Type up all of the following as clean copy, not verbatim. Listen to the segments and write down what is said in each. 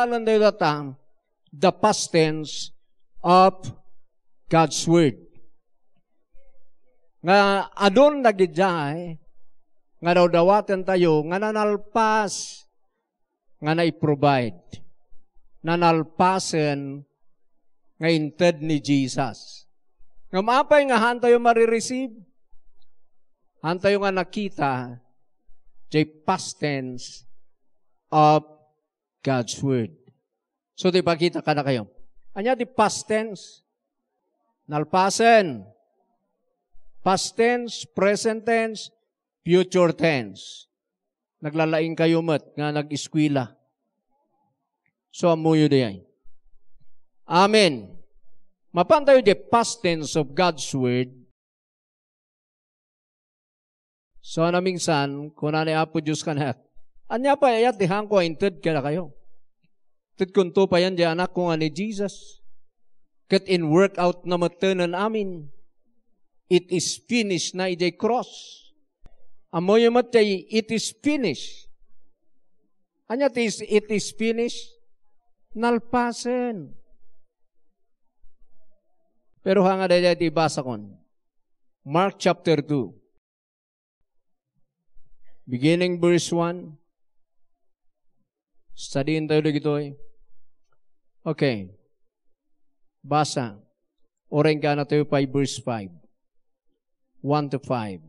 pag-aralan tayo data, the past tense of God's Word. Nga adon nagidjay, nga daw dawatan tayo, nga nanalpas, nga na-provide. Nanalpasen, nga inted ni Jesus. Nga maapay nga hantayo marireceive, hantayo nga nakita, jay past tense of God's Word. So, di ba kita ka na kayo? Anya di past tense? Nalpasen. Past tense, present tense, future tense. Naglalaing kayo mat nga nag-eskwila. So, amuyo diyan. Amen. Mapan tayo di past tense of God's Word. So, minsan, kung nanay Apo Diyos ka na, anya pa ayat dihang ko inted ka na kayo. Ted kunto pa yan di anak ko nga ni Jesus. Kat in workout na matanan amin. It is finished na ijay cross. Amoy matay, it is finished. Anya it is finished? Nalpasen. Pero hanga daya di basa kon. Mark chapter 2. Beginning verse 1. Studyin tayo dito eh. Okay. Basa. Oreng ka na tayo pa verse 5. 1 to 5.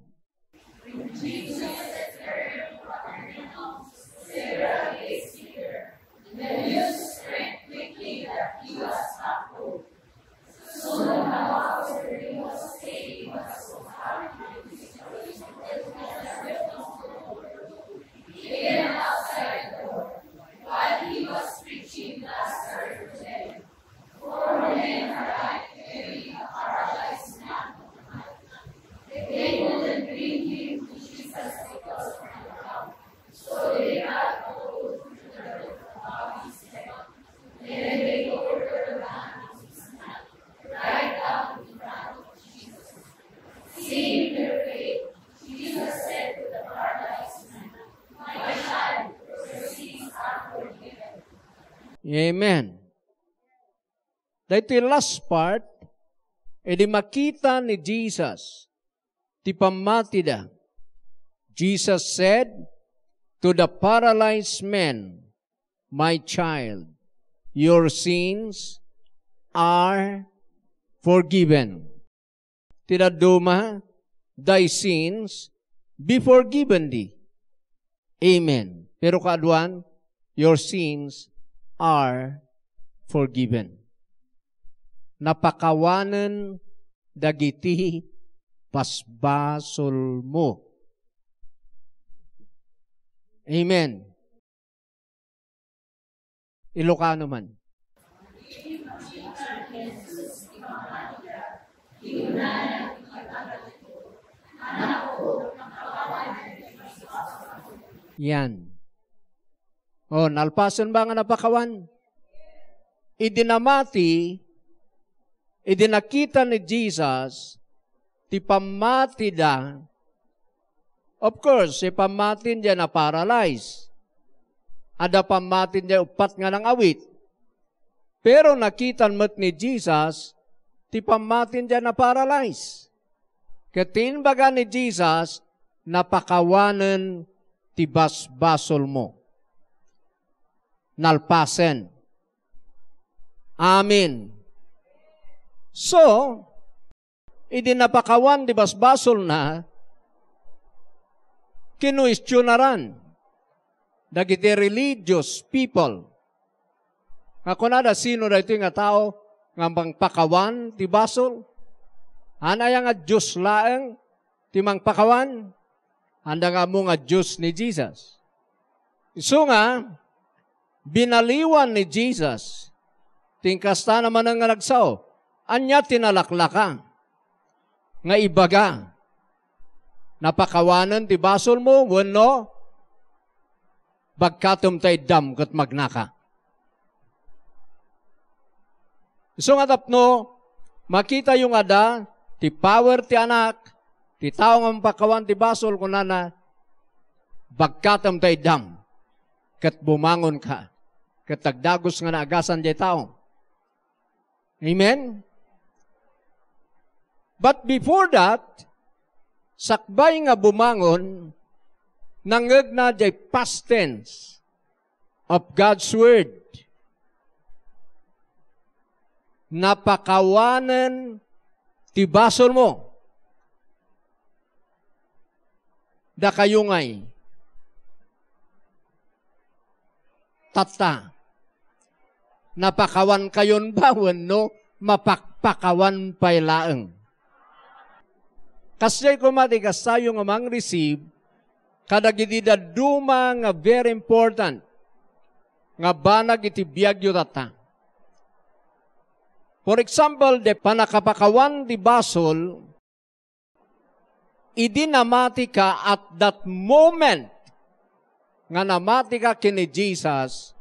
Amen. Dahito yung last part, edi makita ni Jesus, ti pamatida. Jesus said to the paralyzed man, my child, your sins are forgiven. Tida duma, thy sins be forgiven thee. Amen. Pero kaadwan, your sins are forgiven. Napakawanan dagiti pasbasol mo. Amen. Ilocano man. Yan. Oh, nalpasan ba nga napakawan? Idinakita ni Jesus, ti pamati da, of course, si pamatin diya na paralyze. Ada pamatin diya upat nga ng awit. Pero nakitan mo't ni Jesus, ti pamatin diya na paralyze. Katin baga ni Jesus, napakawanan ti basbasol mo. Nalpasen. Amen. So, idinapakawan di basbasol na, kinuistyonaran dagiti religious people. Nga kunada, sino na ito nga tao nga bang pakawan ti basol? Anaya nga Diyos laeng ti mang pakawan? Handa nga mo nga Diyos ni Jesus. So nga, binaliwan ni Jesus, tingkasta naman ang nagsaw, anya tinalaklaka, nga ibaga, napakawanan ti basol mo, wano, bagkatom tay dam kat magnaka. So nga tapno, makita yung ada, ti power ti anak, ti tao nga pakawan ti basol, kunana, bagkatom tay dam, kat bumangon ka. katagdagos nga naagasan jay tao. Amen? But before that, sakbay nga bumangon, nangeg na jay past tense of God's Word. Napakawanan ti basol mo. Da kayungay. Tata. Napakawan kayon bawan, no? Mapakpakawan pay laeng. Kasi kumatigas tayo nga mang receive, kadagidida duma nga very important, nga banag iti biyagyo tata. For example, de panakapakawan di basol, idinamati ka at that moment, nga namati ka kini Jesus,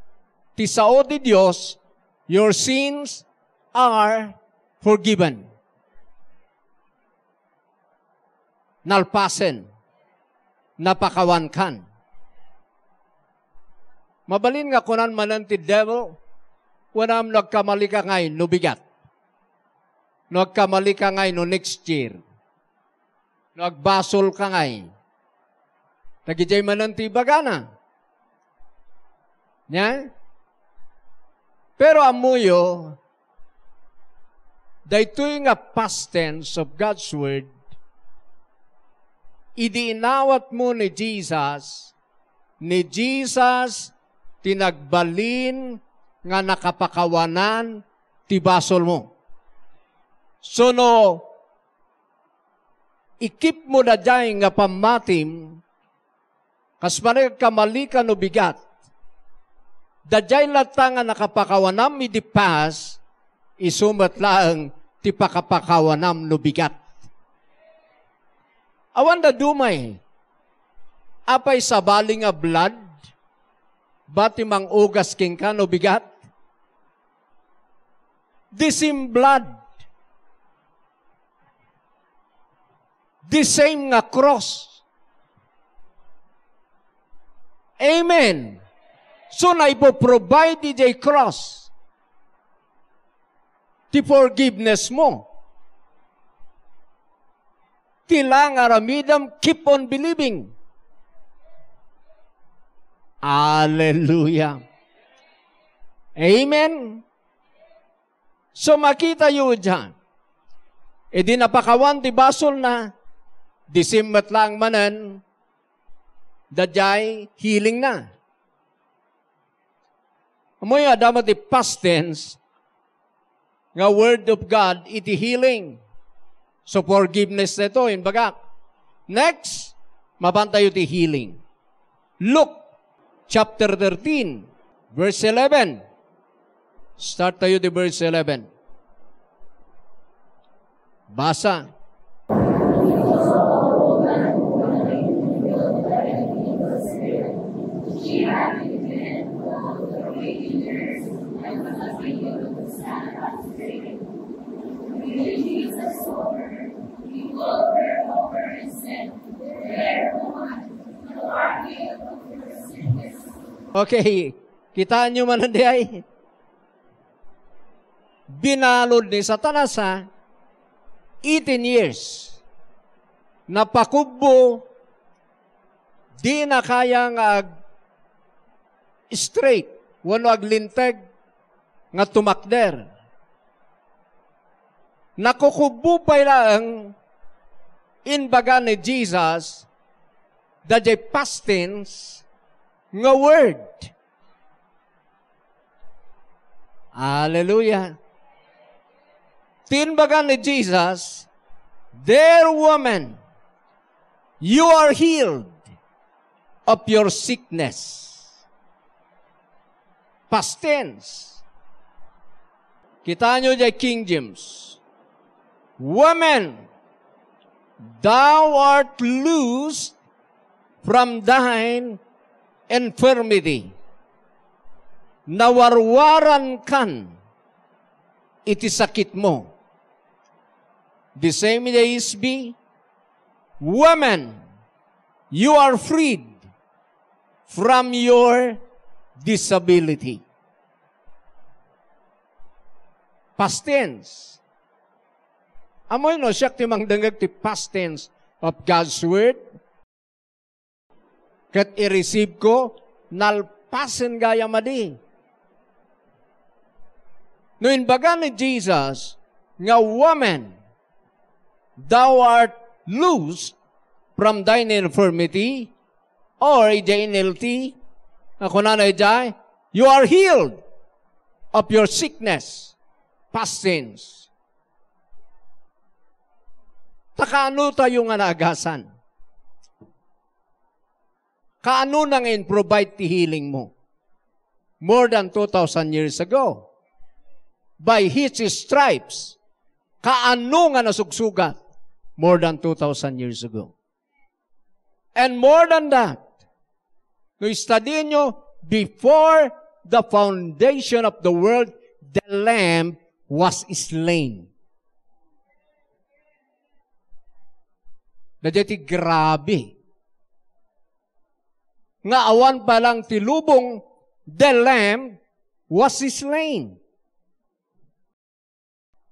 ti sao di Diyos, your sins are forgiven. Nalpasen, napakawan kan. Mabalin nga kunan manan ti devil, wanam nagkamali ka ngay no bigat. Nagkamali ka ngay no next year. Nagbasol ka ngay. Tagijay manan ti bagana. Nya? Pero amuyo, daytoy nga past tense of God's Word, idiinawat mo ni Jesus tinagbalin nga nakapakawanan ti basol mo. So no, ikip mo na dyan nga pamatim, kasmanag kamali ka no bigat, dajay lata nga nakapakawanam idipas, isumat lang ti pakapakawanam no bigat. Awan da dumay, apay sabali nga blood, bati mang ugas king ka no bigat? The same blood, the same nga cross. Amen. So na ipoprovide DJ cross, ti forgiveness mo. Tilang aramidam, keep on believing. Hallelujah. Amen. So makita yun dyan. E di napakawan di basol na, disimmat lang manan, dajay healing na. Amoy adamat di past tense, nga word of God, iti healing. So forgiveness na ito, yun baga. Next, mabantayo ti healing. Luke chapter 13, verse 11. Start tayo di verse 11. Basa. Okay, kitaan nyo man hindi ay binalod ni Satanas 18 years. Napakubbo, di na kayang straight, wano aglinteg, nga tumakder. Nakukubbo pa lang in baga ni Jesus, dadya past tense, nga word. Hallelujah. Tinbaga ni Jesus, "Dear woman, you are healed of your sickness." Past tense. Kita nyo dyan King James. "Woman, thou art loosed from thine infirmity." Nawarwaran kan iti sakit mo. The same in the ESV, "Woman, you are freed from your disability." Past tense. Amoy no, siya ti mangdangag ti past tense of God's Word. Kat i-receive ko, nalpasen gaya madi. No inbaga ni Jesus, nga woman, thou art loosed from thine infirmity, or NLT, ako na jay, you are healed of your sickness, past tense. Kaano tayo nga naagasan? Kaano nang in-provide ti healing mo? More than 2,000 years ago. By His stripes. Kaano nga nasugsugat? More than 2,000 years ago. And more than that, no study nyo, before the foundation of the world, the Lamb was slain. Naditi grabe. Nga awan pa lang tilubong, the Lamb was slain.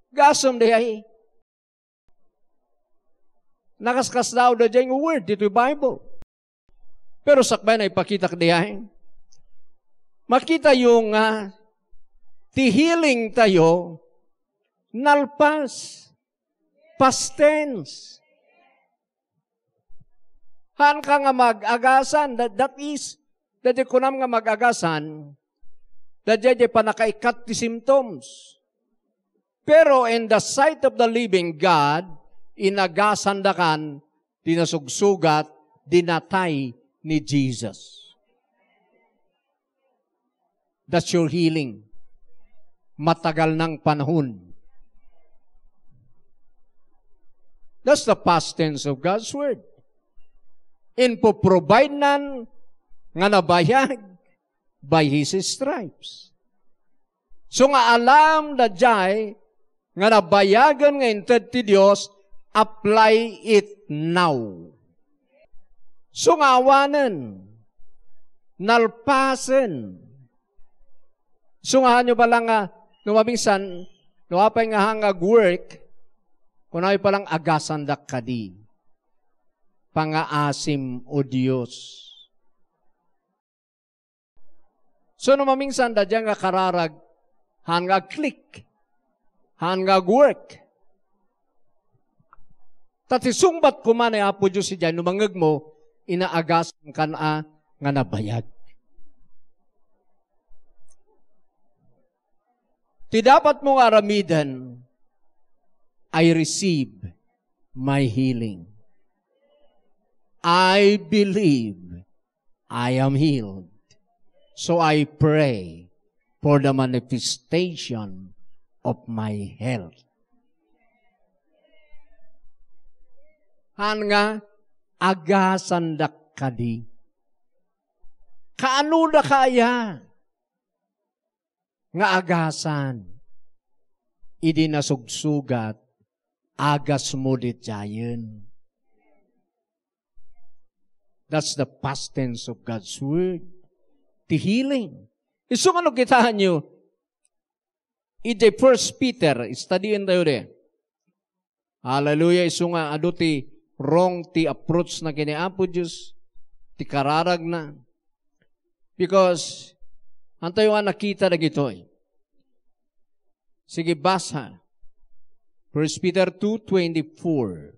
Gasom day. Nakaskas daw da dyan yung word, dito yung Bible. Pero sakbay na ipakita kadayahin. Makita yung tihiling tayo, nalpas, past tense. Han ka nga mag-agasan, that is, dati ko nga mag-agasan, dati pa nakaikat ti symptoms. Pero in the sight of the living God, inagasan dakan, dinasugsugat, dinatay ni Jesus. That's your healing. Matagal ng panahon. That's the past tense of God's Word. Provide nan nga nabayag by His stripes. So nga alam na jay nga nabayagan nga inted ti Diyos, apply it now. So nga awanan, nalpasen. So nga nyo palang numabingsan, nuwapay nga hangag work, kunay palang agasan dak kadi. Pangaasim o Diyos. So numamingsan da dyan nga kararag, hangag click, hangag work. Tati sungbat kuman ay Apo Diyos si dyan, numangag mo, inaagasan ka na nga nabayag. Ti dapat mong aramidan, I receive my healing. I believe I am healed. So I pray for the manifestation of my health. Han nga, agasan dak kadi. Kaano da kaya? Nga agasan. Idi nasugsugat, agas mo dit jayen. That's the past tense of God's Word. The healing. Iso ano kitahan nyo? Ije 1 Peter, studyin tayo de. Hallelujah, iso nga ado ti wrong ti approach na kiniapo Diyos, ti kararag na. Because, antayo nga nakita na gitoy. Sige, basa. 1 Peter 2:24.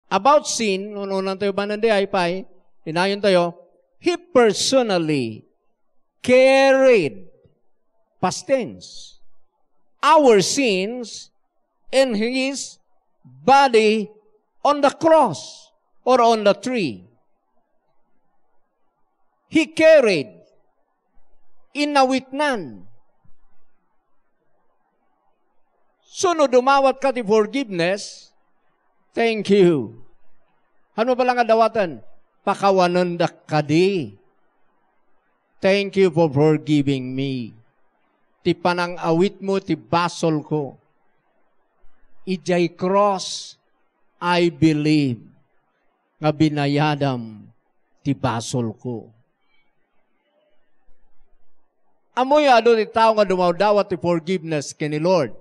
About sin, unang tayo ba nandi ay pay, inayon tayo, He personally carried, past tense, our sins in His body on the cross or on the tree. He carried, inawitnan. So, no dumawat ka ti forgiveness, thank you. Ano ba lang adawatan? Pakawanan da kadi. Thank you for forgiving me. ti panang-awit mo, ti basol ko. Ijay cross, I believe, nga binayadam ti basol ko. Amoy ado ti tao nga dumawdawat ti forgiveness kini Lord.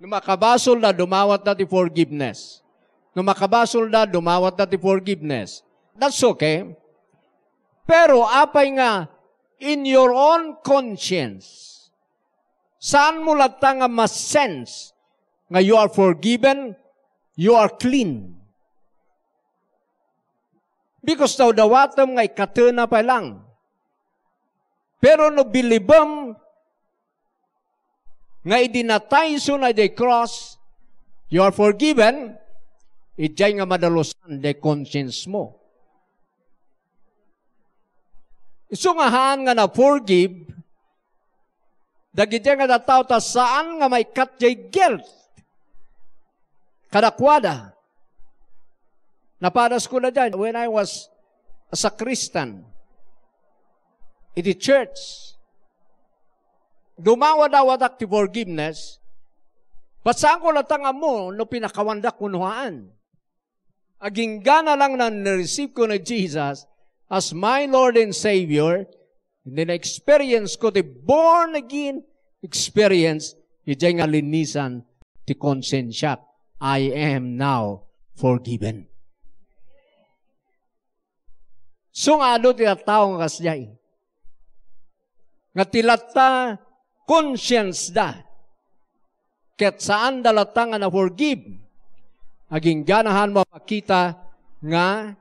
Nung makabasol na, dumawat na ti forgiveness. Nung makabasol na, dumawat na ti forgiveness. That's okay. Pero apay nga, in your own conscience, saan mo lata nga mas-sense nga you are forgiven, you are clean? Because daw dawatam nga ikatuna pa lang. Pero no bilibam nga idinatay so na the cross, you are forgiven, ijay nga madalusan the conscience mo. So nga haan nga na-forgive, dagiti nga nataw ta saan nga may katjay guilt. Kadakwada. Napadas ko na dyan, when I was as a Christian, in the church, dumawa-dawadak ti forgiveness, pasaan ko latanga mo no pinakawandak kunuhaan. Aging gana lang na na-receive ko na Jesus as my Lord and Savior, and then experience ko the born again experience, ijay nga linisan ti konsensya. I am now forgiven. So nga ano ti tao nga kasyay? Nga tilata conscience da. Ket saan dalata nga na forgive? Aging ganahan mo makita nga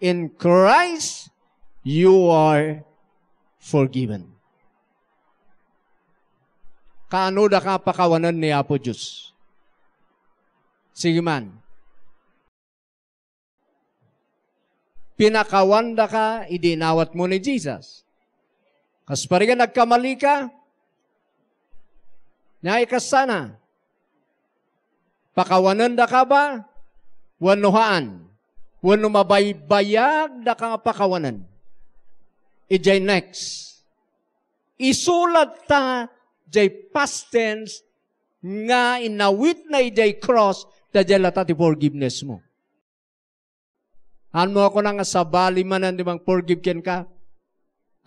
in Christ you are forgiven. Kaano da ka pakawanan ni Apo Diyos? Sige man. Pinakawanda ka, idinawat mo ni Jesus. Kas parigan nagkamali ka, nyay ka sana. Pakawanan da ka ba? Wanuhaan. Wano mabaybayag da ka pakawanan. Ijay next. Isulat ta jay past tense nga inawit na ijay cross da jay lata ti forgiveness mo. Han mo ako na nga sabali manan di bang forgive ken ka.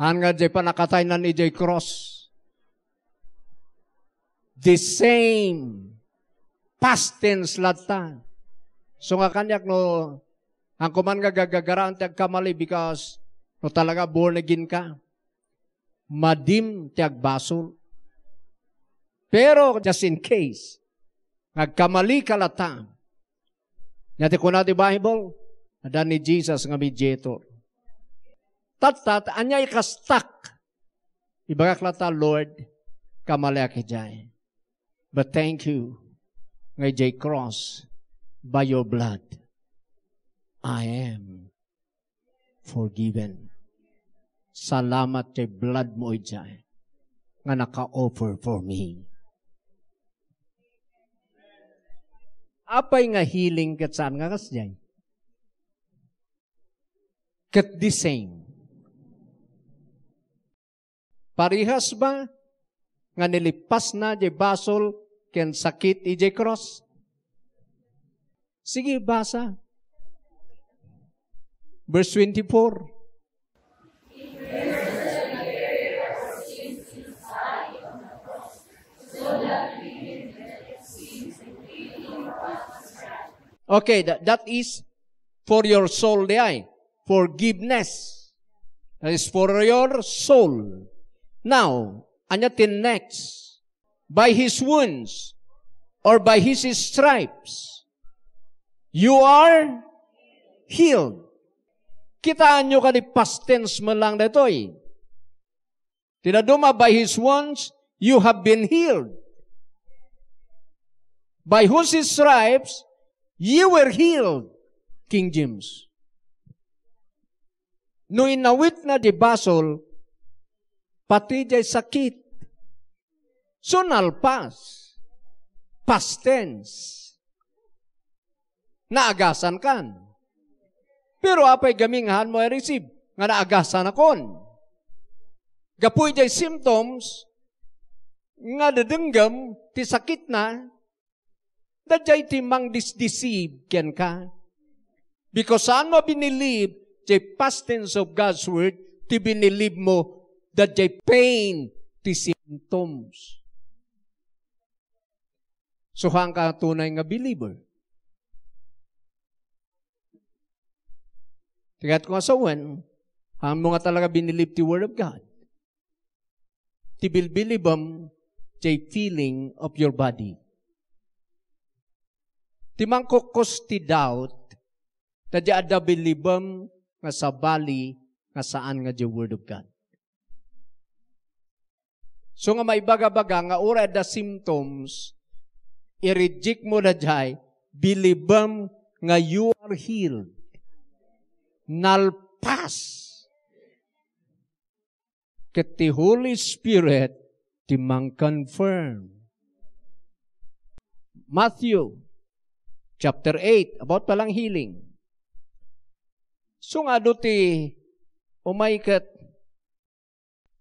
Han nga jay panakatay na ijay cross. The same past tense lata. So nga kanyak no ang kuman nga gagagaraan ti agkamali because no talaga born again ka. Madim ti agbasol. Pero just in case, nagkamali ka lata. Nati ko na ti Bible, ada ni Jesus nga mediator. Tatat, anyay ka stuck. Ibagak lata, Lord, kamali aki jay. But thank you, ngay jay cross, by your blood, I am forgiven. Salamat kay blood mo ijay nga naka-offer for me. Apay nga healing kat saan nga kasjay? Kat the same. Parihas ba nga nilipas na jay basol ken sakit ijay cross? Sige, basa. Verse 24. Okay, that is for your soul, forgiveness. That is for your soul. Now, anyatin next. By His wounds, or by His stripes, you are healed. Kitaan nyo ka ni past tense mo lang na ito eh. Tinaduma, by His wounds, you have been healed. By whose stripes, you were healed. King James. No inawit na di basol, pati jay sakit. So nalpas. Past tense. Naagasan kan. Pero apay gamingahan mo ay receive. Nga naagasan akon. Gapoy jay symptoms nga dadenggam ti sakit na, dadjay ti mang disdeceive ken ka. Because saan mo binilieve, jay past tense of God's word, ti binilieve mo, dadjay pain ti symptoms. So hang ka tunay nga believer. Tigat ko nga sawan, hang mo nga talaga binilieve ti word of God. Ti bilbilibam, jay feeling of your body. Ti mangkukos ti doubt, tadi ada bilibam nga sa bali nga saan nga jay word of God. So nga may baga-baga nga ura da symptoms, i-reject mo na jay, bilibam nga you are healed. Nalpas. Ket the Holy Spirit ti mang-confirm. Matthew chapter 8, about palang healing. So nga do ti umaykat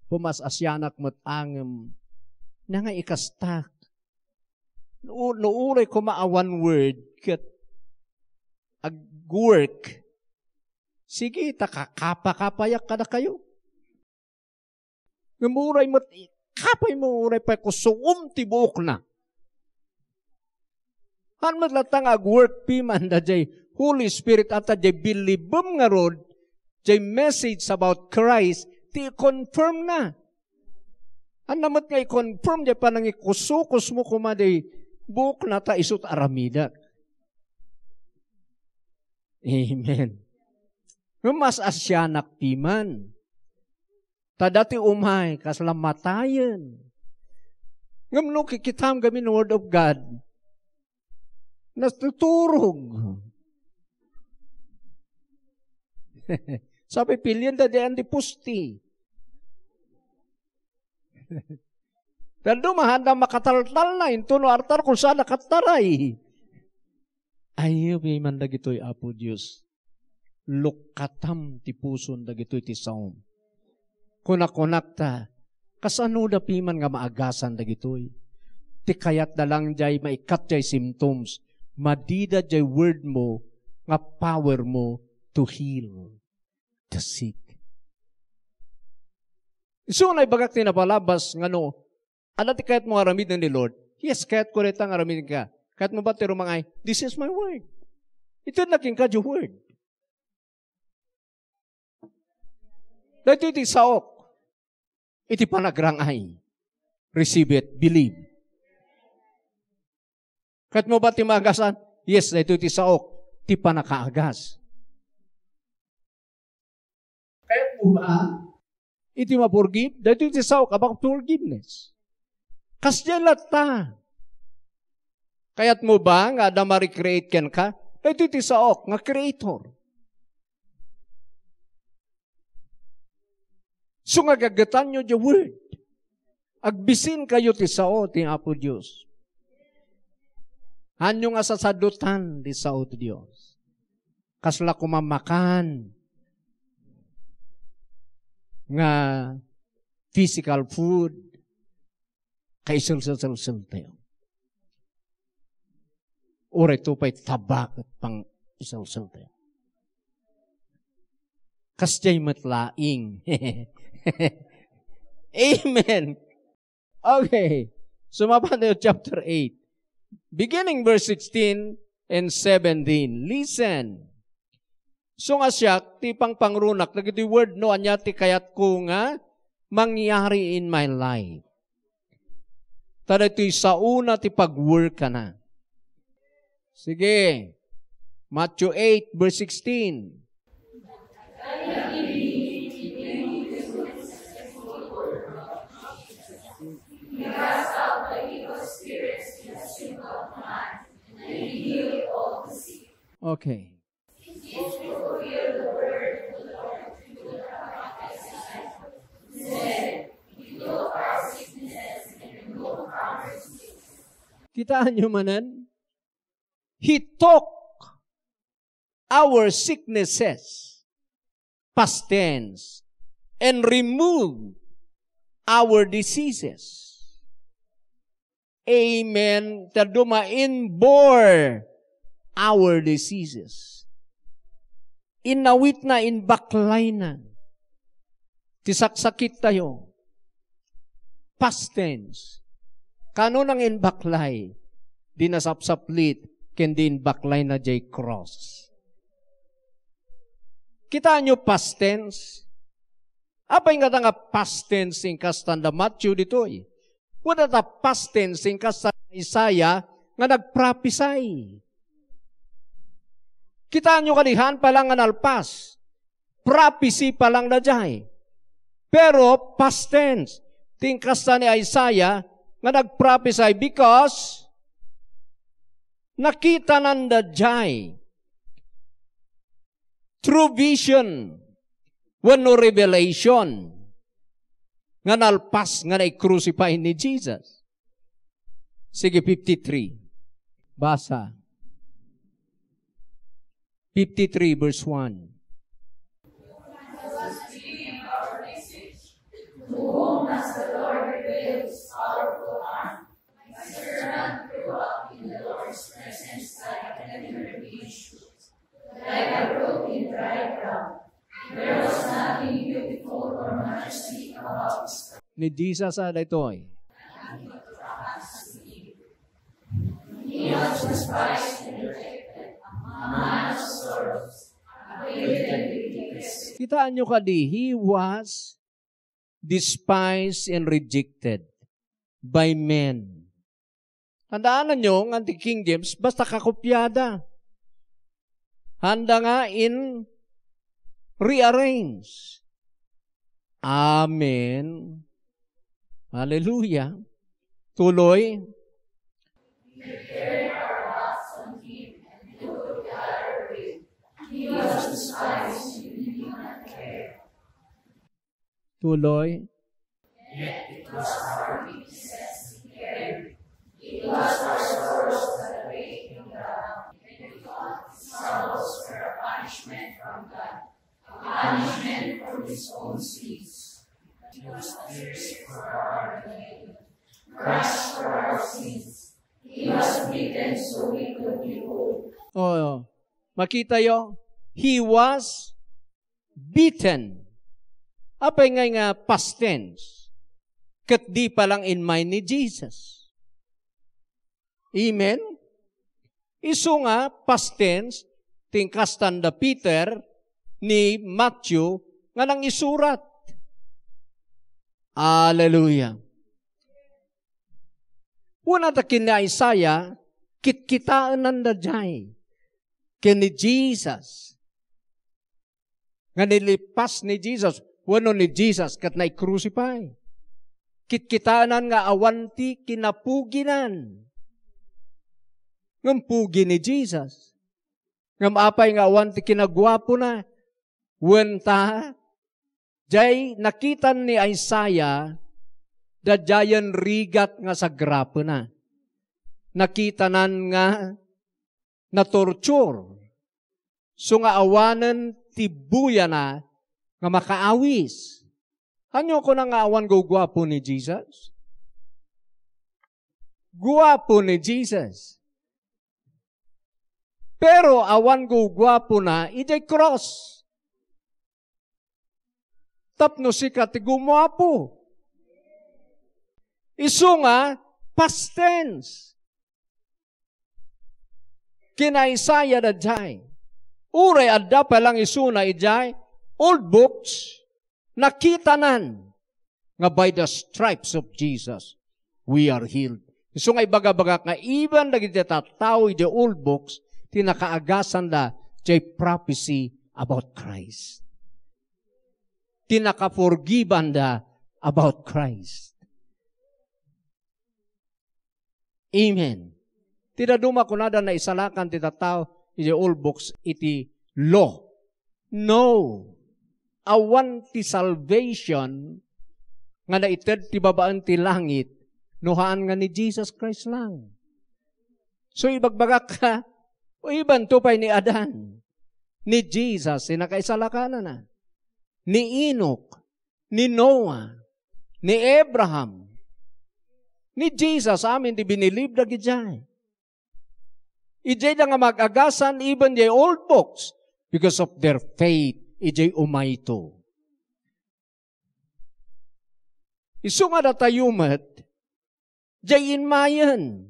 pumas asyanak mo't angem na nga ikastak. Nuuray ko maawan word ket ag-work. Sige, takakapa-kapayak ka na kayo. Ngamuray mo, kapay mo uray pa ko suum tibok na. Han maglatang ag-work piman da jay Holy Spirit at jay bilibam nga rod, jay message about Christ, ti confirm na. An namat nga i-confirm jay pa nang ikusukos mo kumaday buok na ta isut aramidak. Amen. Mas asyanak piman. Tadati umay, kaslamatayan. Ngamno kikitam kami ng Word of God. Natuturog. Sabi, pilyan da diyan di pusti. Tando mahanda makataltal na, into no artar kung saan nakataray. Ayaw, may man dagito'y Apo Diyos. Lukatam ti puson dagito'y ti saom. Kunak-kunak ta, kasano da piman nga maagasan dagitoy. Ti kayat na lang jay maikat jay symptoms, madida jay word mo, nga power mo to heal the sick. So na ibagak ti napalabas nga no, ano ti kayat mo aramid ni Lord? Yes, kayat ko rin aramid ka. Kayat mo ba ti rumangay, this is my word. Ito naking ka yung word. Dito iti saok. Iti panagrangay. Receive it. Believe. Kat mo ba ti maagasan? Yes, dito iti saok. Ti panakaagas. Kaya mo ba? Iti mapurgive? Dito iti saok about forgiveness. Kasya lata. Kaya't mo ba nga da ma-recreate ken ka? Dito iti saok nga creator. So nga gagatan nyo the word. Agbisin kayo ti sao ti Apo Diyos. Hanyo nga sasadutan ti sao ti Diyos. Kasla kumamakan nga physical food kay sul-sul-sul tayo. Ura ito pa'y tabak at pang isul-sul tayo. Kasya'y matlaing. Amen. Okay. Sumapa tayo chapter 8. Beginning verse 16 and 17. Listen. So nga siya, tipang pangrunak, nagiti word no, anya ti kayat ko nga, mangyari in my life. Tada ito'y sa una ti pag-work ka na. Sige. Matthew 8 verse 16. Okay. Kitaan nyo manan? He took our sicknesses, past tense, and removed our diseases. Amen. Taduma bore our diseases. Inawit na inbaklay na. Tisaksakit tayo. Past tense. Kano nang inbaklay? Dinasapsaplit ken din baklay na jay cross. Kita nyo past tense? Apay nga nga past tense in kastanda Matthew ditoy. Wala ta past tense in kastanda Isaiah nga nagprophesy. Kita nyo kanihan pa lang nga nalpas. Prophecy pa lang na jay. Pero past tense. Tingkasta ni Isaiah nga nagprophesy because nakita nanda jay. True vision. Wano revelation. Nga nalpas nga na-crucify ni Jesus. Sige, 53. Basa. 53 verse 1. To whom has the Lord revealed his powerful arm? My servant grew up in the Lord's presence like a tender green shoot, like a brook in dry ground. There was nothing beautiful or majesty about his. Ni Jesus ada ito'y. He was despised and rejected, a man of sorrows, acquainted with weakness. Kitaan nyo kadi, He was despised and rejected by men. Tandaan nyo, ang King James, basta kakopyada. Handa nga in rearrange. Amen. Hallelujah. Tuloy. Tuloy. Yet it was our weaknesses he carried. It was our sorrows that weighed him down. And we thought his sorrows were a punishment from God, a punishment for his own sins. He was pierced for our rebellion, crushed for our sins. He was beaten so we could be whole. Oh, makita yo, He was beaten. Apay nga past tense. Kat di pa lang in mind ni Jesus. Amen? Iso nga past tense, tingkastan da Peter ni Matthew nga nang isurat. Hallelujah. Una ta kina Isaiah, kitkitaan nanda jay. Kini Jesus. Nga nilipas ni Jesus. Wano ni Jesus kat na-crucify. Kitkitaanan nga awanti kinapuginan. Ngam pugi ni Jesus. Ngam apay nga awanti kinagwapo na. Wenta, jay nakitan ni Isaiah, da jayan rigat nga sa grapo na. Nakitanan nga na torture. So nga awanan tibuya na nga makaawis. Hanyo ko na nga awan go guwapo ni Jesus? Guwapo ni Jesus. Pero awan go guwapo na, ijay cross. Tapno si katigumapo. Isu nga, past tense. Kina Isaiah da jay. Uray adda pa lang isu na ijay, old books, nakita nan, nga by the stripes of Jesus, we are healed. So nga ibaga-baga nga, even na kita tao the old books, tinakaagasan da, jay prophecy about Christ. Tinaka-forgiven da about Christ. Amen. Tinaduma ko na da na isalakan tita tao, the old books, iti law. No. Awan ti salvation nga naited ti babaan ti langit, nuhaan nga ni Jesus Christ lang. So ibagbagak ka, o iban to pa'y ni Adan, ni Jesus, sinakaisalakanan na, ni Enoch, ni Noah, ni Abraham, ni Jesus, amin di binilib na gijay. Ijay na nga mag-agasan even the old folks because of their faith, ijay umayto. Isu nga datayumat, jay inmayan,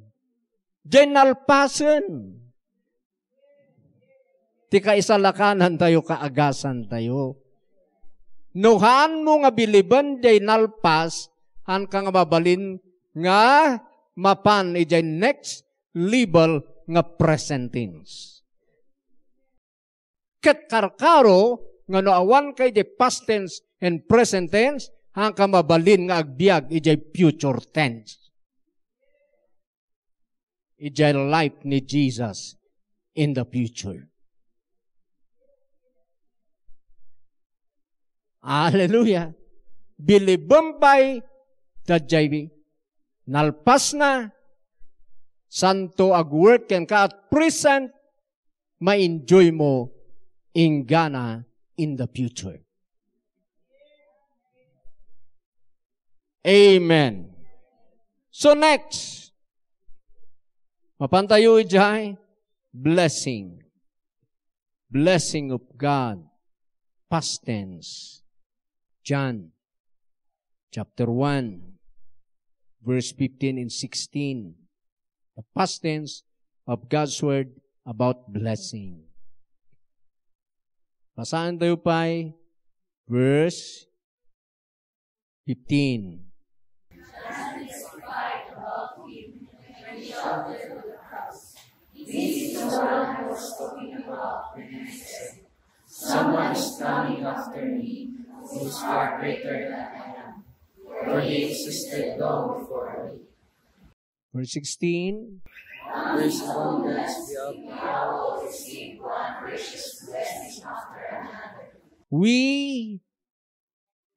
jay nalpasan. Ti kaisalakanan tayo, kaagasan tayo. Nuhan mo nga biliban, jay nalpas, han ka nga mabalin, nga mapan, ijay next level nga present tense. Ket karkaro, nga noawan kay jay past tense and present tense, han ka mabalin nga agbiag, ijay future tense. Ijay life ni Jesus in the future. Hallelujah. Bilibumbay dadjay nalpas na santo ag work ken ka at present ma-enjoy mo ingana in the future. Amen. So next, mapantayo ijay blessing. Blessing of God. Past tense. John chapter 1 verse 15 and 16. The past tense of God's word about blessing. Basahan tayo pa verse 15. This is the one I was talking about when I said, someone is coming after me who is far greater than I am, for he existed long before me. Verse 16. Grace abundance we all receive one precious blessing after another. We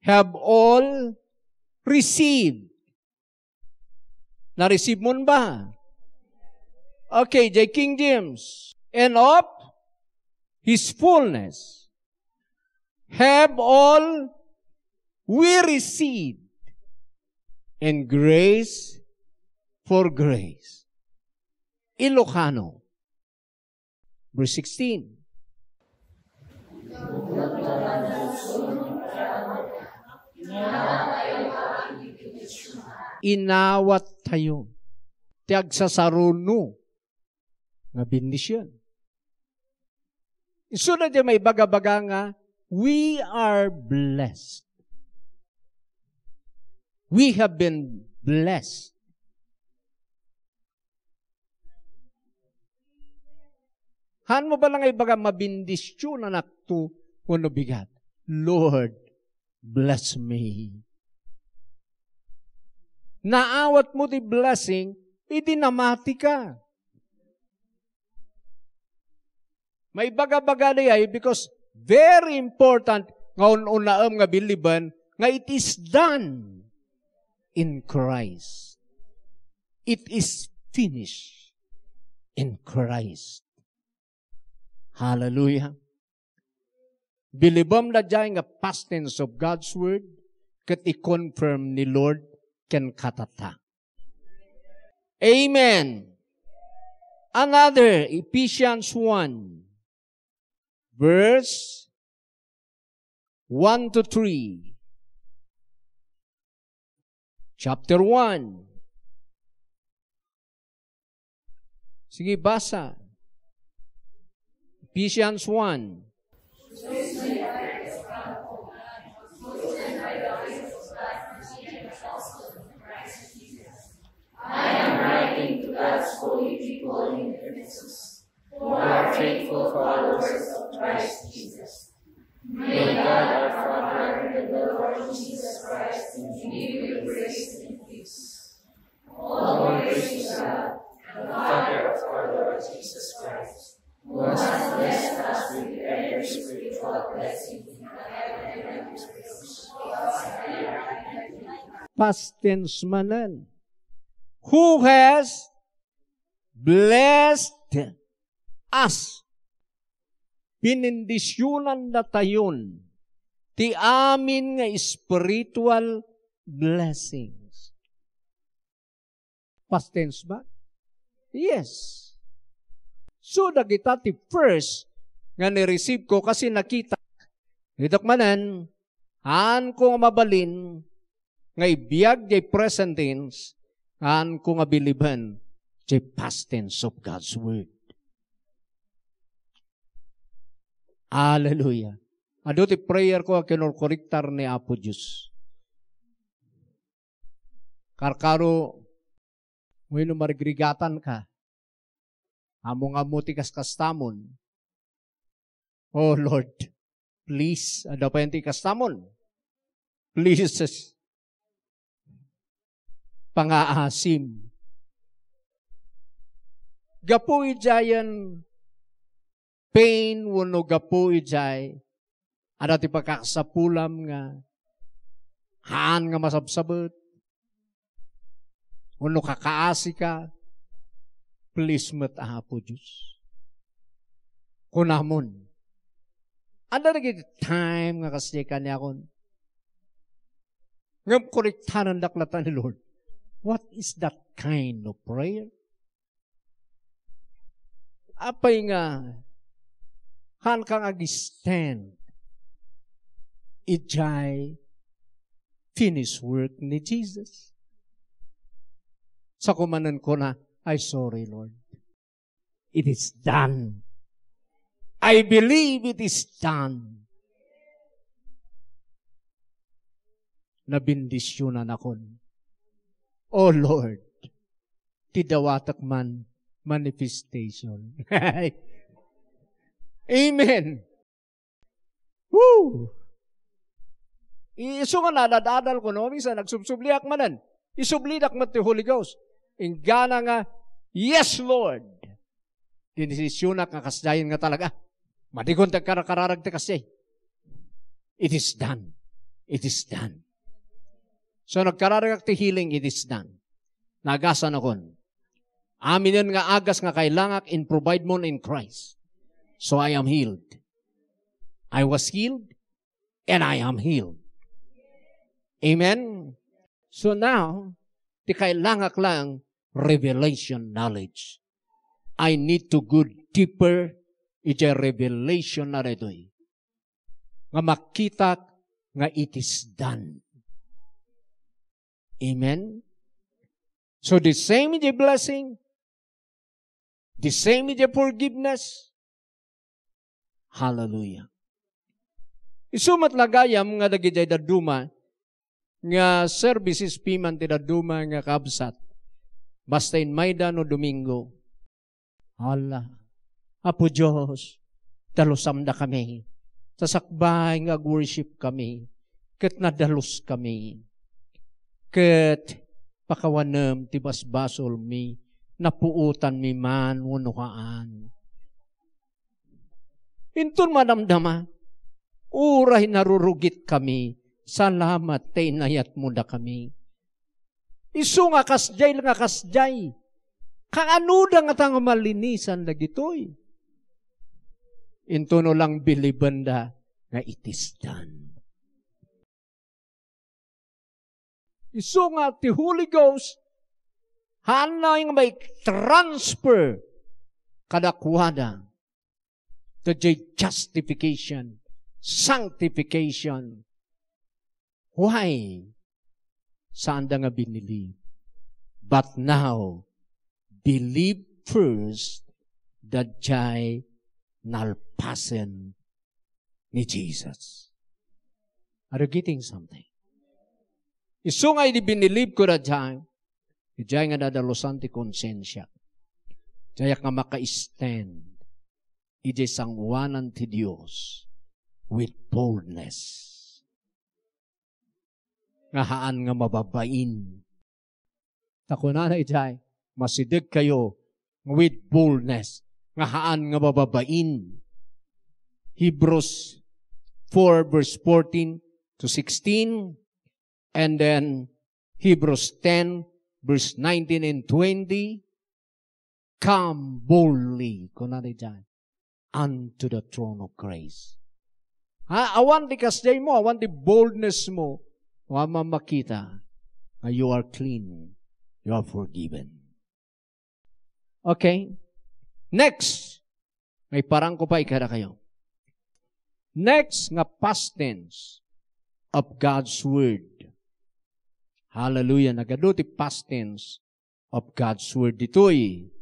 have all received. Na-receive mo ba? Okay, J. King James. And of His fullness have all we received, and grace for grace. Ilocano. Verse 16. Inawat tayo. Tiag sa saruno. Nga bendisyon. Isunod yung may baga-baga nga, we are blessed. We have been blessed. Han mo ba lang ay baga mabindisyon na nakto kuno bigat? Lord, bless me. Naawat mo di blessing, idinamati ka. May baga-baga na ay because very important nga unaam nga biliban nga it is done in Christ. It is finished in Christ. Hallelujah. Bilibam na dyan nga past tense of God's word kat i-confirm ni Lord ken katata. Amen. Another, Ephesians 1. Verse 1 to 3. Chapter 1. Sige, basa. Ephesians 1. I am writing to God's holy people in Ephesus, who are faithful followers of Christ Jesus. May God our Father and the Lord Jesus Christ give you grace and peace. All praise to God, the Father of our Lord Jesus Christ, who has blessed us with every spiritual blessing in the heavenly places. Past tense manan. Who has blessed us. Pinindisyonan na tayon ti amin nga spiritual blessings. Past tense ba? Yes. So, dagita ti first nga ni-receive ko kasi nakita. Itak manan, haan ko nga mabalin, nga ibiyag jay present tense, haan ko nga biliban jay past tense of God's Word. Hallelujah. Ado ti prayer ko kinurkoriktar ni Apo Diyos. Karkaro, ngayon marigrigatan ka, amo nga mo ti kastamon. Oh Lord, please, ada pa yung ti kastamon. Please, pangaasim. Gapo ijayan pain wano gapo ijay ada ti pagkakasapulam nga haan nga masabsabot wano kakaasi ka please Apo Diyos kunamon ada lagi time nga kasi kanya kon ngam korektanan daklatan ni Lord. What is that kind of prayer? Apay nga han kang ag-stand ijay finish work ni Jesus. Sa kumanan ko na, ay sorry Lord. It is done. I believe it is done. Nabindisyonan akon. Oh Lord, tidawatak man manifestation. Amen. Woo! Iso nga nadadadal ko no, minsan nagsubsubliak manan. Isublidak mo ti Holy Ghost. Ingana nga, yes Lord. Dinisisyonak nga kasdayin nga talaga. Madigon tagkarakararag ti kasday. It is done. It is done. So nagkararag ti healing, it is done. Nagasan akon. Aminin nga agas nga kailangak in provide mo in Christ. So I am healed. I was healed and I am healed. Amen? So now, ti kailangak lang revelation knowledge. I need to go deeper iti revelation na retoy. Nga makita nga it is done. Amen? So the same is the blessing, the same is the forgiveness. Hallelujah. Isumat lagayam nga dagiti daduma nga services piman ti daduma nga kabsat. Basta in Mayda no Domingo. Allah. Apo Diyos, dalusam na kami. Sasakbay nga worship kami. Ket nadalus kami. Ket pakawanam ti basbasol mi napuutan mi man unukaan. Intun madamdama, uray narurugit kami, salamat tay inayat mo na kami. Isu nga kasjay. Kaanuda nga tanga malinisan na gitoy. Intuno lang bilibanda nga it is done. Isu nga ti Holy Ghost, hanay nga may transfer kadakwada to justification, sanctification. Why? Saan da nga binili? But now, believe first that jay nalpasen ni Jesus. Are you getting something? Isu nga binilib ko na jay, jay nga dadalusan ti konsensya. Jay nga maka-stand iti sangwanan ti Diyos with boldness. Nga haan nga mababain. Takunana ijay, masidig kayo with boldness. Nga haan nga mababain. Hebrews 4 verse 14 to 16 and then Hebrews 10 verse 19 and 20. Come boldly, kunana ijay, unto the throne of grace. Awan di kasday mo, awan di boldness mo, Wama makita na you are clean, you are forgiven. Okay? Next, may parang ko pa ikara kayo. Next, nga past tense of God's Word. Hallelujah. Nagaduti past tense of God's Word. Dito'y.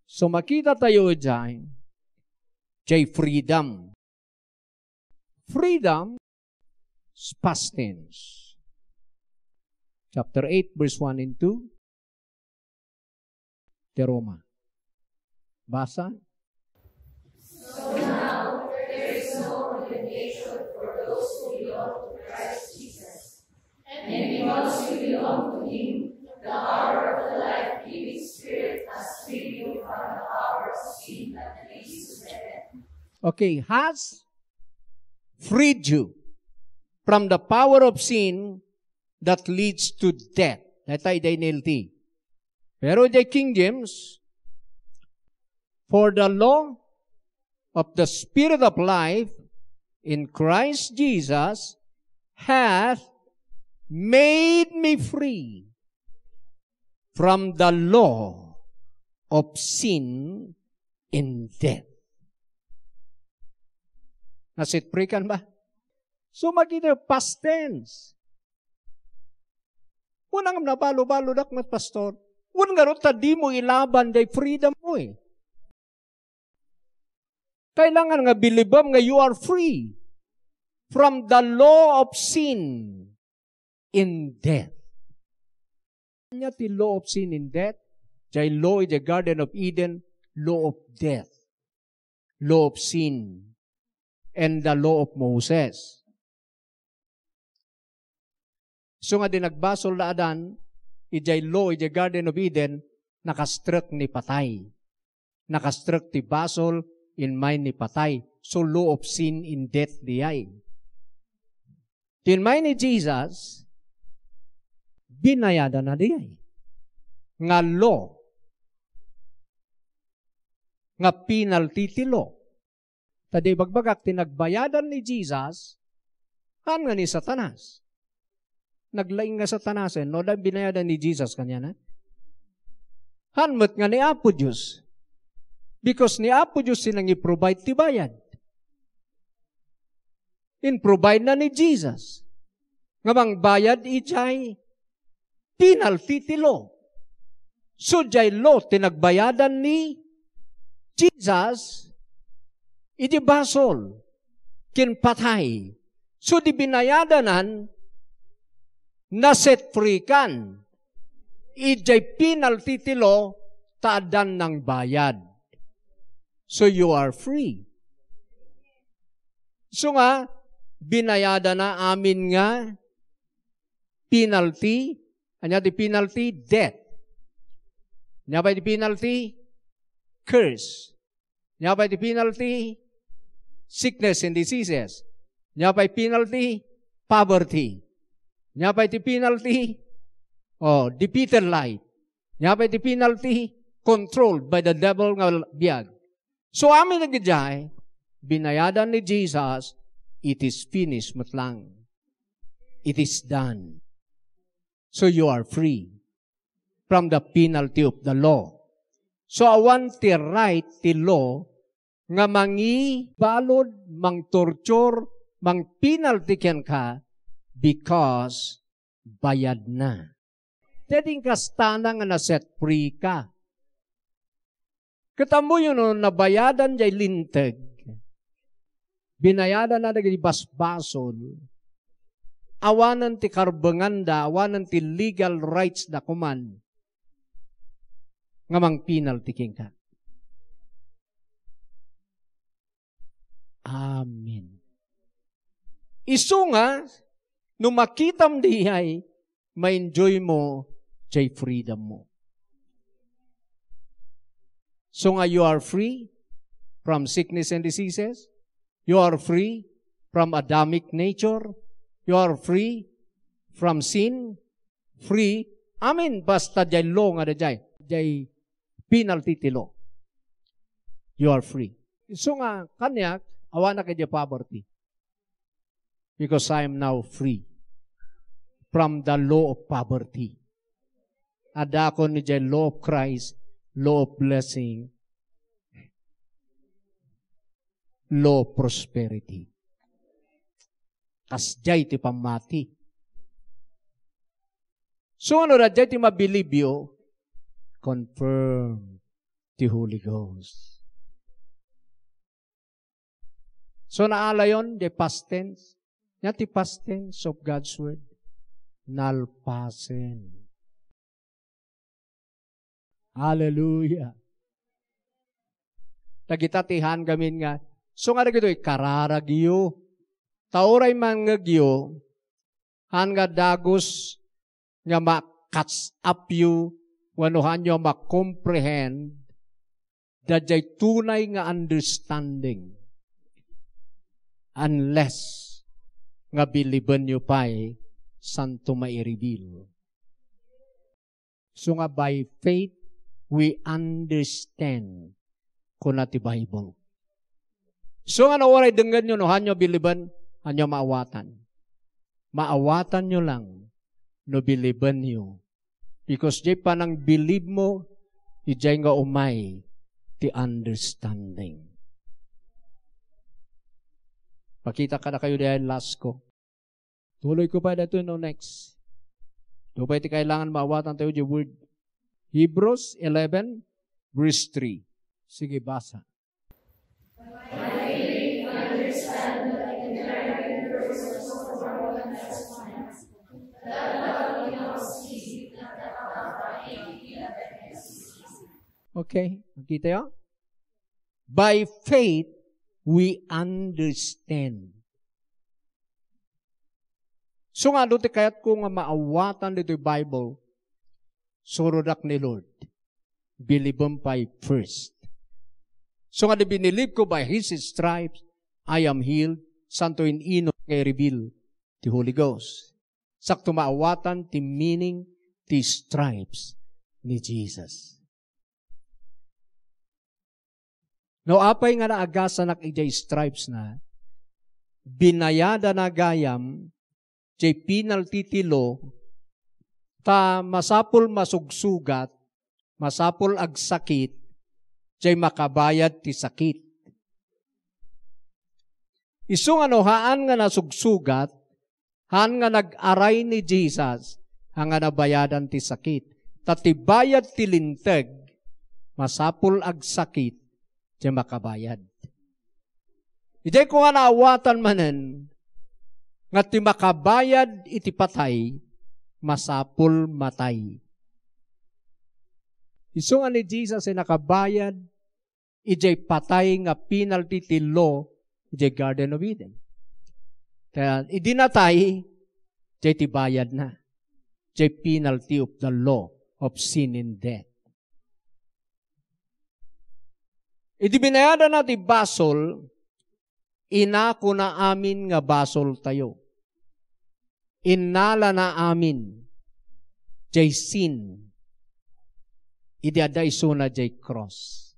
So makita tayo dyan, freedom. Freedom is past tense. Chapter 8, verse 1 and 2. De Roma. Basa. So now there is no condemnation for those who belong to Christ Jesus. And because you belong to Him, the power of the life-giving Spirit has freed you from the power of sin that leads to death. Okay, has freed you from the power of sin that leads to death. Ito ay NLT. Pero the King James, for the law of the Spirit of life in Christ Jesus hath made me free from the law of sin and death. Nasit free kan ba? So makita past tense. Unang nabalo-balo dak mat pastor. Unang garot ta di mo ilaban day freedom mo eh. Kailangan nga bilibam nga you are free from the law of sin in death. Kanya ti law of sin in death, jay law in the Garden of Eden, law of death, law of sin, and the law of Moses. So nga din nagbasol na Adan, ijay law in the Garden of Eden, nakastruck ni patay. Nakastruck ti basol, in mind ni patay. So law of sin in death diyay. In mind ni Jesus, binayada na diyay. Nga law, nga penalty ti law. Tadi bagbagak tinagbayadan ni Jesus, han nga ni Satanas. Naglaing nga Satanas, no da binayadan ni Jesus kanya na. Hanmat nga ni Apo Diyos. Because ni Apo Diyos silang i-provide ti bayad. In-provide na ni Jesus. Nga bang bayad ijay penalty ti law. So jay law tinagbayadan ni Jesus iti basol kinpatay. So di binayadanan na set free kan. Ijay penalty ti law taadan ng bayad. So you are free. So nga, binayada na amin nga penalty. Anya di penalty? Death. Anya ba di penalty? Curse. Anya ba di penalty? Sickness and diseases. Anya ba di penalty? Poverty. Anya ba di penalty? Defeated life. Anya ba di penalty? Controlled by the devil nga biyag. So amin nagijay, binayadan ni Jesus, it is finished matlang. It is done. So you are free from the penalty of the law. So awan ti right ti law nga mangi balod, mang torture, mang penalty ken ka because bayad na. Teding kastana nga na-set free ka. Katamo yun, nabayadan jay linteg. Binayadan na naging basbasol. Awanan ti karbanganda, awanan ti legal rights na kuman. Ngamang penalty king ka. Amen. Isu nga, nung makitam dihay, ma-enjoy mo jay freedom mo. So nga you are free from sickness and diseases. You are free from Adamic nature. You are free from sin. Free. Amen. Basta jay law nga da jay. Jay penalty ti law. You are free. So nga, kanyak, awa na kay poverty. Because I am now free from the law of poverty. Adakon ni jay law of Christ, law of blessing, law of prosperity. Kasjay ti pamati. So ano na jay ti mabilibyo? Confirm the Holy Ghost. So naala yon, the past tense. Yan ti past tense of God's Word. Nalpasen. Hallelujah. Nagitatihan gamin nga. So nga nagito'y kararagyo. Tauray man ngagyo. Han nga dagos nga ma-catch up you. Wanuhan nyo ma-comprehend. Dadyay tunay nga understanding. Unless nga biliban nyo pa'y santo mairibil. So nga by faith, we understand kung na ti Bible. So nga nawaray denggan nyo, no, hanyo biliban, hanyo maawatan. Maawatan nyo lang, no biliban nyo. Because jay panang believe mo, ijay nga umay, ti understanding. Pakita ka na kayo dahil last ko. Tuloy ko pa dito no next. Doon pa iti kailangan maawatan tayo di word. Hebrews 11, verse 3. Sige, basa. Okay, makita yun? By faith, we understand. So nga doon kayat ko nga maawatan dito yung Bible, surudak ni Lord. Believe pa first. So nga di binilib ko by His stripes, I am healed. Santo in ino kay reveal the Holy Ghost. Sakto maawatan ti meaning ti stripes ni Jesus. No, apay nga naagasan nak ijay stripes na, binayada na gayam, jay penalty tilo, ta masapul masugsugat, masapul agsakit, jay makabayad ti sakit. Isu nga no, haan nga nasugsugat, haan nga nag-aray ni Jesus, ang nga nabayadan ti sakit. Tatibayad ti linteg, masapul agsakit, jay makabayad. Ijay ko nga naawatan manen, nga ti makabayad iti patay, masapul matay. Isu nga ni Jesus ay nakabayad, ijay patay nga penalty ti law, ijay Garden of Eden. Kaya idinatay, jay ti bayad na. Jay penalty of the law of sin and death. Iti binayada na ti basol, inako na amin nga basol tayo. Innala na amin, jay sin. Iti ada iso na jay cross.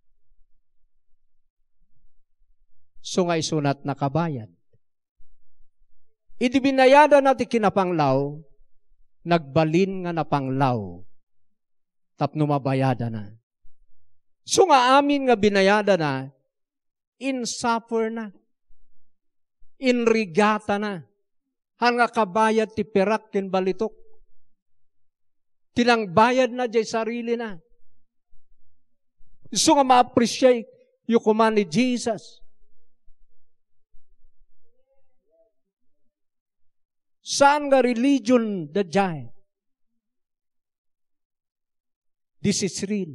So nga isunat nakabayad. Iti binayada na ti kinapanglaw, nagbalin nga napanglaw, tapno mabayada na. So nga amin nga binayada na, in suffer na, in rigata na, han nga kabayad ti perak ken balitok. Tinangbayad na jay sarili na. So nga ma-appreciate yung kuman ni Jesus. Saan nga religion da jay? This is real.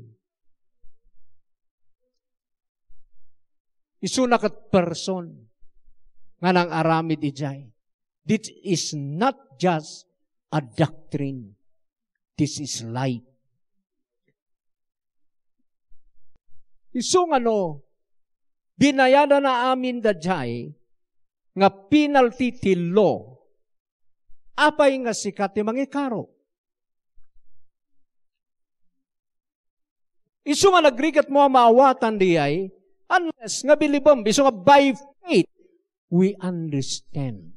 Isu nakat person nga nang aramid ijay. This is not just a doctrine. This is life. Isu nga no, binayada na amin da jay, nga penalty ti law, apay nga sikat ti mangikaro. Isu nga nagrigat mo maawatan di ay, unless nga bilibam, isu nga by faith, we understand.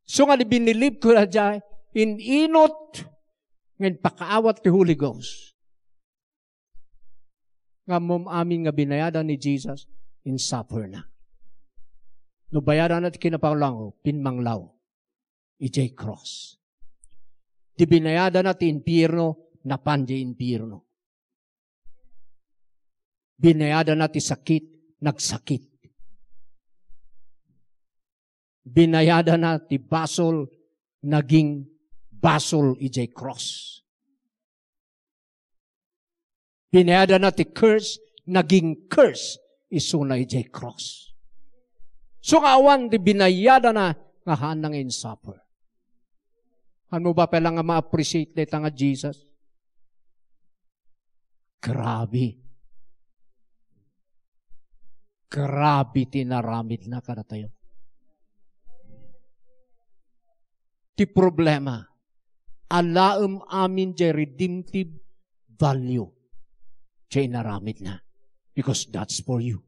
So nga binilib ko na dyan, inot, ngayon pakaawat ni Holy Ghost. Nga mong amin nga binayadan ni Jesus, in suffer na. No bayaran at kinapaulang, pinmanglaw, ijay cross. Di binayadan at impirno, napandi impirno. Binayadan at sakit, nagsakit. Binayadan na ti basol, naging basol ijay cross. Binayadan na ti curse, naging curse, isuna ijay cross. So awan, di binayadan na nga hanang in suffer. Ano ba pala nga ma-appreciate nita nga Jesus? Grabe. Grabe tinaramid na kada tayo. Ti problema, alaam amin jay redemptive value. Jay naramid na. Because that's for you.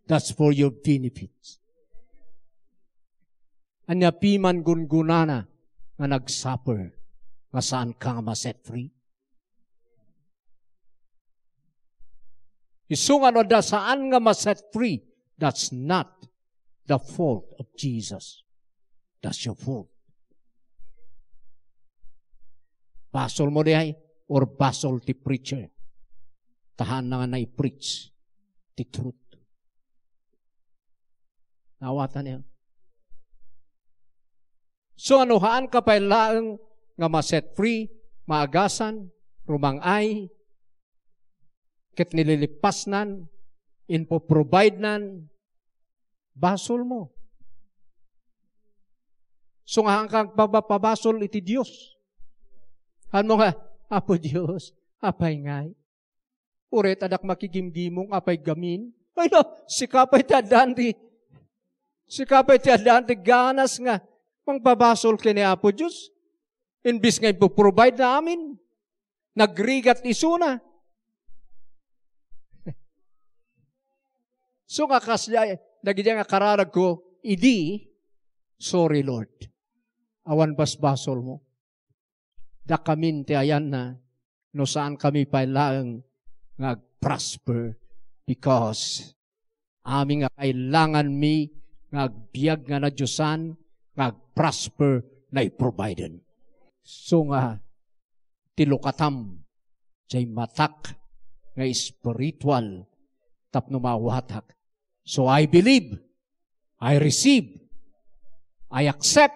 That's for your benefits. Anya piman gungunana nga nag-suffer, nga saan ka nga ma-set free? Isungan o da saan nga ma-set free, that's not the fault of Jesus. That's your fault. Basol mo dihay, or basol ti preacher. Tahan na nga na-preach ti truth. Nawatan niya. So anuhaan ka pa ilaang nga ma-set free, maagasan, rumangay, ket nililipas nan, info-provide nan, basol mo. So nga kang pabasol iti Diyos. Ano nga, Apo Diyos, apay ngay. Uret adak makigimgimong apay gamin. Ay no, sikapay ti adanti. Sikapay ti adanti ganas nga. Pangpabasol kini Apo Diyos. Inbis nga ipoprovide na amin. Nagrigat isuna. So nga kasya, nagidya nga kararag ko, idi, sorry Lord. Awan basbasol mo. Da kamin ti ayan na, no saan kami pailaang nag-prosper because aming nga kailangan mi nagbiag nga na Diyosan, nag-prosper na i-providen. So nga, tilukatam, jay matak, nga spiritual, tapno mawatak. So I believe, I receive, I accept,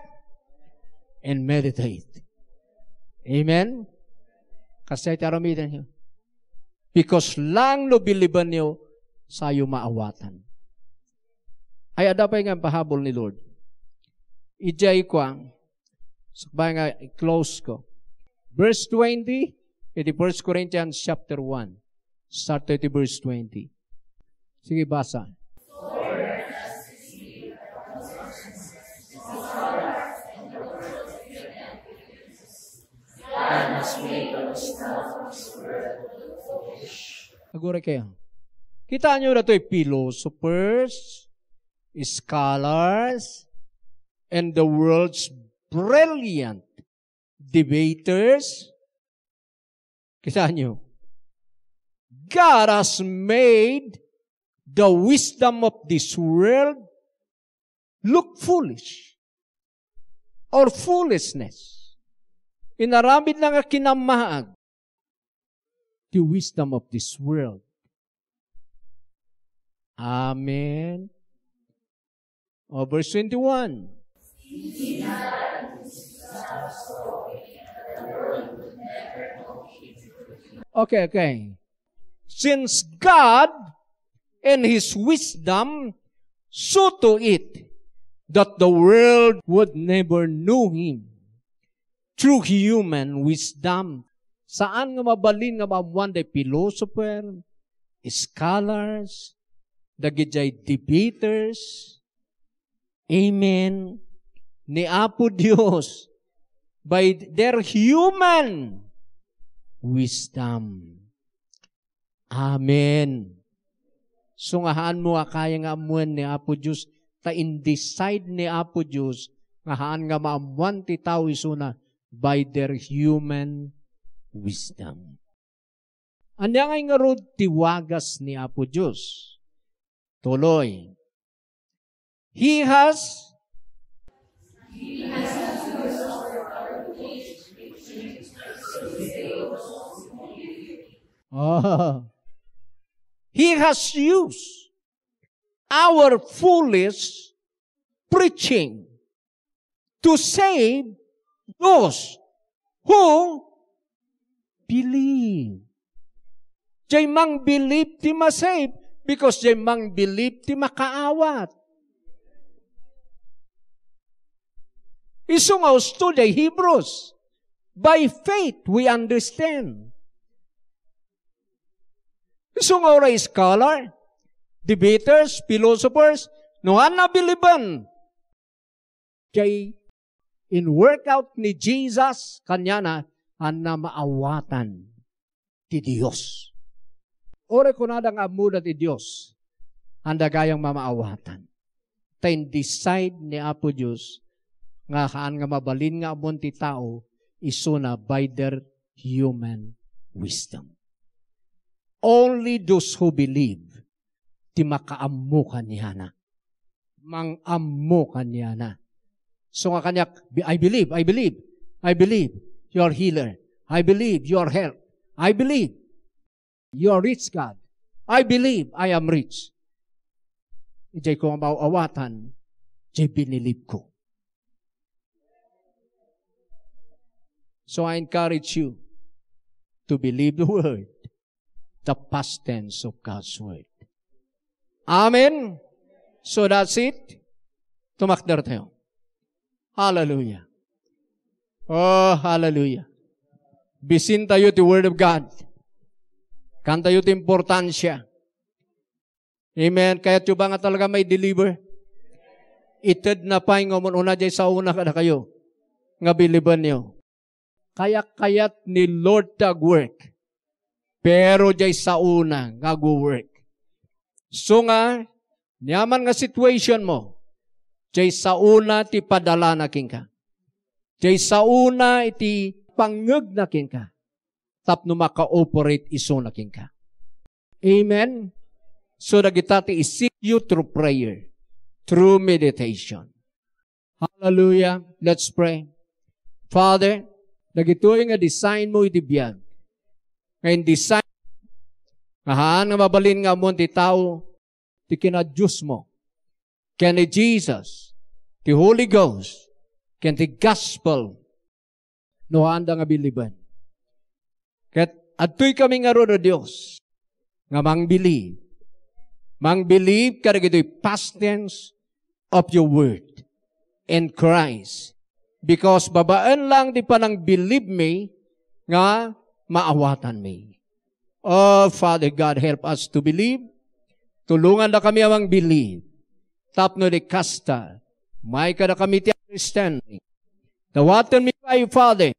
and meditate. Amen? Kasi taramidan niyo. Because lang no biliban niyo, sayo maawatan. Ay adapay nga pahabol ni Lord. Ijay ko ang, sabay nga i-close ko. Verse 20, iti 1 Corinthians chapter 1. Start iti verse 20. Sige, basa. Agora kayo. Kita nyo na ito philosophers, scholars, and the world's brilliant debaters. Kita nyo. God has made the wisdom of this world look foolish or foolishness. Inaramid na nga kinamaag the wisdom of this world. Amen. O, verse 21. Okay. Since God and His wisdom saw to it that the world would never know Him through human wisdom. Saan nga mabalin nga mamuan day philosopher, scholars, dagijay debaters, amen, ni Apo Dios, by their human wisdom. Amen. So ngahaan mo kaya nga amuan ni Apo Dios, ta in decide ni Apo Dios, nga haan nga maamuan ti tao isuna by their human wisdom. Anya nga rod tiwagas ni Apo Diyos. Tuloy. He has He has used our foolish preaching to save those who believe. Jay mang believe ti masave because jay mang believe ti makaawat. Isungaw today, Hebrews. By faith, we understand. Isungaw ray scholar, debaters, philosophers, no na biliban. Jay, in workout ni Jesus, kanya na maawatan ti Diyos. Ore ko na nga amuda ti Diyos, handa gayang mamaawatan. Tayo decide ni Apo Diyos, nga kaan nga mabalin nga amon ti tao, isuna by their human wisdom. Only those who believe, ti makaamukan niya na. Mangamukan niya na. So nga kanya, I believe, you're healer. I believe, you're health. I believe, you're rich, God. I believe, I am rich. Ijay ko ang mauawatan, ijay binilib ko. So I encourage you to believe the word, the past tense of God's word. Amen? So that's it. Tumakder tayo. Hallelujah. Oh, hallelujah. Bisin tayo the word of God. Kan tayo the importansya. Amen. Kaya tiyo ba nga talaga may deliver? Ited na pa yung una jay sa una kada kayo. Nga biliban niyo. Kaya-kayat ni Lord tag-work. Pero jay sa una, nag-work. So nga, niyaman nga situation mo, jay sa una ti padala na king ka. Jay sa una iti pangag na king ka. Tapno maka-operate iso na king ka. Amen? So nagita ti isik you through prayer, through meditation. Hallelujah. Let's pray. Father, nagitoy nga design mo iti biyag. Ngayon design, nga mabalin nga mo ti tao, ti kina-Diyos mo. Kaya ni Jesus, ti Holy Ghost, kaya ti Gospel, no handa nga biliban. Kaya ato'y kami nga ron o Diyos, nga mang-believe. Mang-believe kada gito'y past tense of your word in Christ. Because babaan lang di pa nang believe me, nga maawatan me. Oh, Father God, help us to believe. Tulungan na kami amang believe. Tapno di kasta. May kada kami ti understanding. Dawatan mi kayo, Father.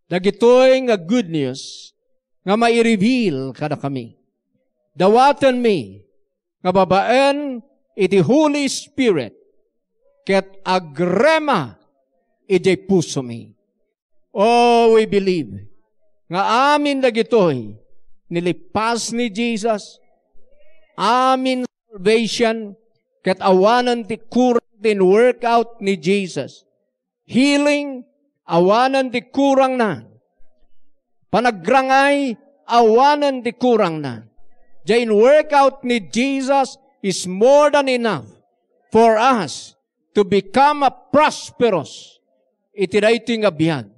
Dagitoy nga good news, nga mai-reveal kada kami. Dawatan mi, nga babaan iti Holy Spirit, ket agrema iti puso mi. Oh, we believe, nga amin dagitoy, nilipas ni Jesus, amin salvation, ket awanan ti kurang din workout ni Jesus. Healing, awanan ti kurang na. Panagrangay, awanan ti kurang na. Jain workout ni Jesus is more than enough for us to become a prosperous. Itirating a biyag.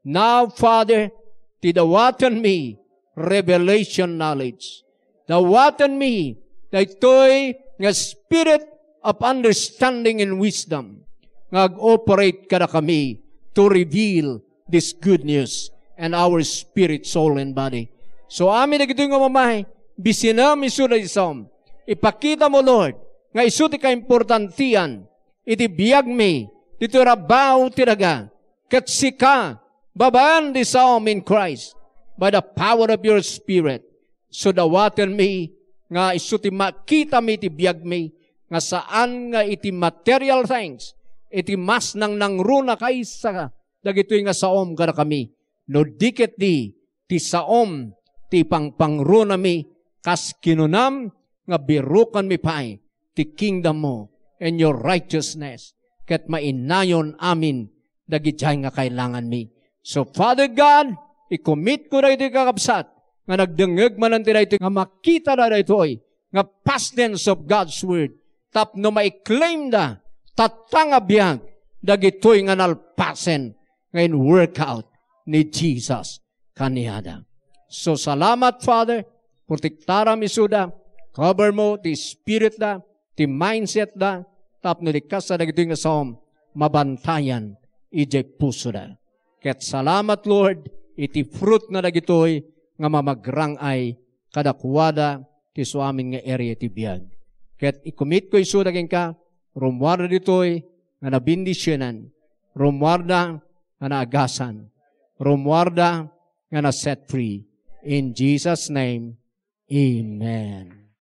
Now, Father, tidawatan mi revelation knowledge. Dawatan mi na ito'y nga spirit of understanding and wisdom. Nag-operate kada kami to reveal this good news and our spirit, soul, and body. So amin na gito'y nga mamay, bisinam iso na isam. Ipakita mo, Lord, nga iso ti ka-importantian, iti biyag mi, dito rabaw tiraga, kat sika, babaan di isam in Christ, by the power of your Spirit. So dawatan mi, nga iso ti makita mi, iti biyag mi, nga saan nga iti material things, iti mas nang nangruna kaysa dagitoy nga saom kada kami. No dikit di ti saom ti pangpangruna mi kas kinunam nga birukan mi pay ti kingdom mo and your righteousness ket mainayon amin dagijay nga kailangan mi. So Father God, i-commit ko na ito kakabsat nga nagdengeg manan ti ito nga makita na ito'y nga past tense of God's Word tapno ma-claim da tatangabiyag dagitoy nga nalpasen ngayon workout ni Jesus kaniyada. So salamat Father, protektara mi suda, cover mo ti spirit da, ti mindset da, tapno likas sa dagitoy nga saom mabantayan ijay puso da. Ket salamat Lord, iti fruit nga dagitoy nga mamagrangay kadakwada ti suamin nga area ti biyag. Ket ikumit ko isu daging ka, rumwarda ditoy nga nabindisyonan, rumwarda nga naagasan, rumwarda nga na set free. In Jesus' name, Amen.